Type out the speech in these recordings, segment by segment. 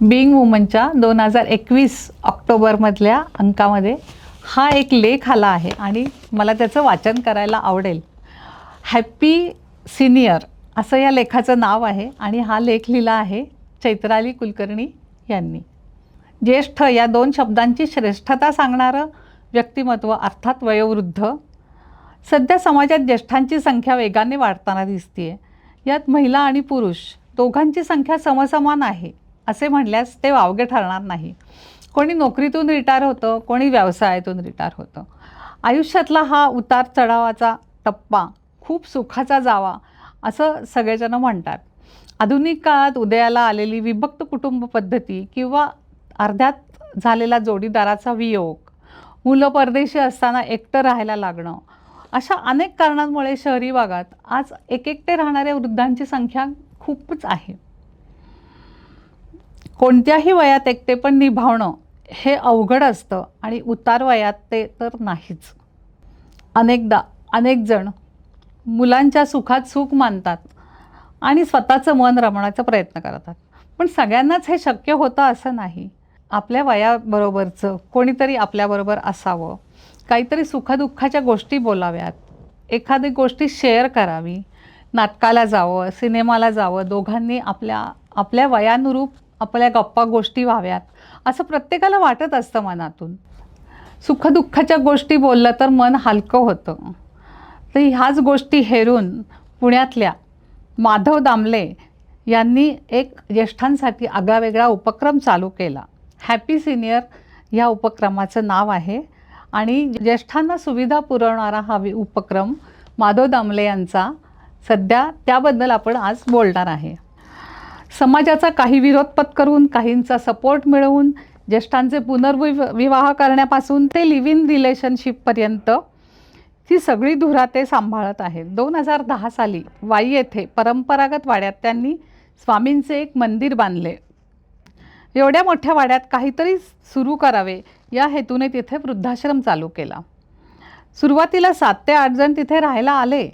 Being वुमनच्या 2021 ऑक्टोबरमधल्या अंकामध्ये हा एक लेख आला आहे आणि मला त्याचं वाचन करायला आवडेल. हॅपी सिनियर असं या लेखाचं नाव आहे आणि हा लेख लिहिला आहे चैत्राली कुलकर्णी यांनी. ज्येष्ठ या दोन शब्दांची श्रेष्ठता सांगणारं व्यक्तिमत्व अर्थात वयोवृद्ध. सध्या समाजात ज्येष्ठांची संख्या वेगाने वाढताना दिसते. यात महिला आणि पुरुष दोघांची संख्या समसमान आहे असे म्हणल्यास ते वावगे ठरणार नाही. कोणी नोकरीतून रिटायर होतं, कोणी व्यवसायातून रिटायर होतं. आयुष्यातला हा उतार चढावाचा टप्पा खूप सुखाचा जावा असं सगळेजण म्हणतात. आधुनिक काळात उदयाला आलेली विभक्त कुटुंब पद्धती किंवा अर्ध्यात झालेला जोडीदाराचा वियोग, मुलं परदेशी असताना एकटं राहायला लागणं, अशा अनेक कारणांमुळे शहरी भागात आज एकटे राहणाऱ्या वृद्धांची संख्या खूपच आहे. कोणत्याही वयात एकटेपण निभावणं हे अवघड असतं आणि उतार वयात ते तर नाहीच. अनेकदा अनेक जण मुलांच्या सुखात सुख मानतात आणि स्वतःचं मन रमवण्याचा प्रयत्न करतात. पण सगळ्यांनाच हे शक्य होतं असं नाही. आपल्या वयाबरोबरचं कोणीतरी आपल्याबरोबर असावं, काहीतरी सुखदुःखाच्या गोष्टी बोलाव्यात, एखादी गोष्टी शेअर करावी, नाटकाला जावं, सिनेमाला जावं, दोघांनी आपल्या वयानुरूप आपल्या गप्पा गोष्टी व्हाव्यात असं प्रत्येकाला वाटत असतं मनातून. सुखदुःखाच्या गोष्टी बोललं तर मन हलकं होतं. तर ह्याच गोष्टी हेरून पुण्यातल्या माधव दामले यांनी एक ज्येष्ठांसाठी आगळावेगळा उपक्रम चालू केला. हॅपी सिनियर ह्या उपक्रमाचं नाव आहे आणि ज्येष्ठांना सुविधा पुरवणारा हा उपक्रम माधव दामले यांचा. सध्या त्याबद्दल आपण आज बोलणार आहे. समाजाचा काही विरोध पत्करून, काहींचा सपोर्ट मिळवून ज्येष्ठांचे पुनर्विवाह करण्यापासून ते लिव्ह इन रिलेशनशिपपर्यंत ही सगळी धुरा ते सांभाळत आहेत. 2010 साली वाई येथे परंपरागत वाड्यात त्यांनी स्वामींचे एक मंदिर बांधले. एवढ्या मोठ्या वाड्यात काहीतरी सुरू करावे या हेतूने तिथे वृद्धाश्रम चालू केला. सुरुवातीला 7 ते 8 जण तिथे राहायला आले.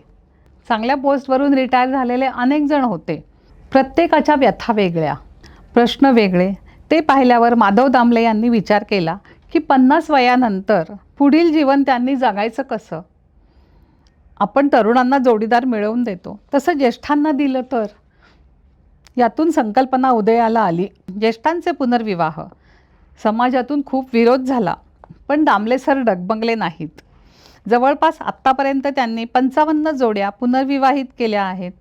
चांगल्या पोस्टवरून रिटायर झालेले अनेक जण होते. प्रत्येकाच्या व्यथा वेगळ्या, प्रश्न वेगळे. ते पाहिल्यावर माधव दामले यांनी विचार केला की 50 वयानंतर पुढील जीवन त्यांनी जगायचं कसं. आपण तरुणांना जोडीदार मिळवून देतो, तसं ज्येष्ठांना दिलं तर. यातून संकल्पना उदयाला आली ज्येष्ठांचे पुनर्विवाह. समाजातून खूप विरोध झाला पण दामले सर डगमगले नाहीत. जवळपास आत्तापर्यंत त्यांनी 55 जोड्या पुनर्विवाहित केल्या आहेत.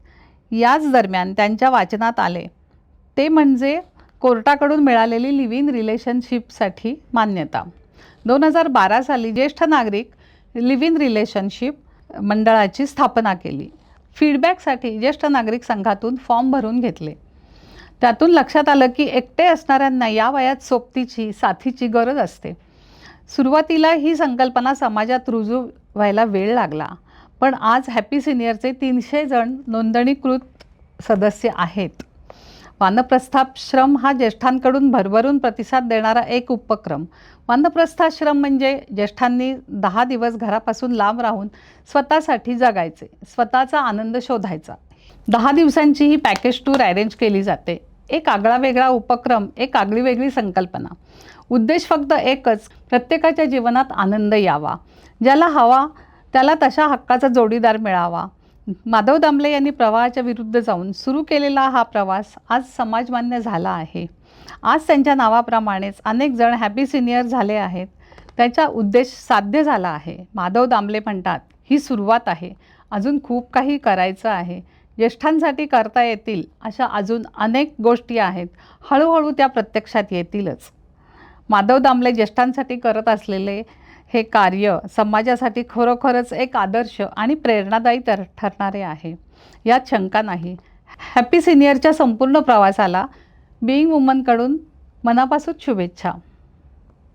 याच दरम्यान त्यांच्या वाचनात आले ते म्हणजे कोर्टाकडून मिळालेली लिव्ह इन रिलेशनशिपसाठी मान्यता. 2012 साली ज्येष्ठ नागरिक लिव्ह इन रिलेशनशिप मंडळाची स्थापना केली. फीडबॅकसाठी ज्येष्ठ नागरिक संघातून फॉर्म भरून घेतले. त्यातून लक्षात आलं की एकटे असणाऱ्यांना या वयात सोबतीची साथीची गरज असते. सुरुवातीला ही संकल्पना समाजात रुजू व्हायला वेळ लागला पण आज हॅपी सिनियरचे 300 जण नोंदणीकृत सदस्य आहेत. वानप्रस्थाश्रम हा ज्येष्ठांकडून भरभरून प्रतिसाद देणारा एक उपक्रम. वानप्रस्थाश्रम म्हणजे ज्येष्ठांनी 10 दिवस घरापासून लांब राहून स्वतःसाठी जगायचे, स्वतःचा आनंद शोधायचा. 10 दिवसांची ही पॅकेज टूर अरेंज केली जाते. एक आगळा वेगळा उपक्रम, एक आगळी वेगळी संकल्पना. उद्देश फक्त एकच, प्रत्येकाच्या जीवनात आनंद यावा, ज्याला हवा त्याला तशा हक्काचा जोडीदार मिळावा. माधव दामले यांनी प्रवाहाच्या विरुद्ध जाऊन सुरू केलेला हा प्रवास आज समाजमान्य झाला आहे. आज त्यांच्या नावाप्रमाणेच अनेक जण हॅपी सिनियर झाले आहेत. त्याचा उद्देश साध्य झाला आहे. माधव दामले म्हणतात, ही सुरुवात आहे, अजून खूप काही करायचं आहे. ज्येष्ठांसाठी करता येतील अशा अजून अनेक गोष्टी आहेत. हळूहळू त्या प्रत्यक्षात येतीलच. माधव दामले ज्येष्ठांसाठी करत असलेले हे कार्य समाजासाठी खरोखरच एक आदर्श आणि प्रेरणादायी ठरणारे आहे, यात शंका नाही. हॅपी सिनियरच्या संपूर्ण प्रवासाला बीइंग वुमनकडून मनापासून शुभेच्छा.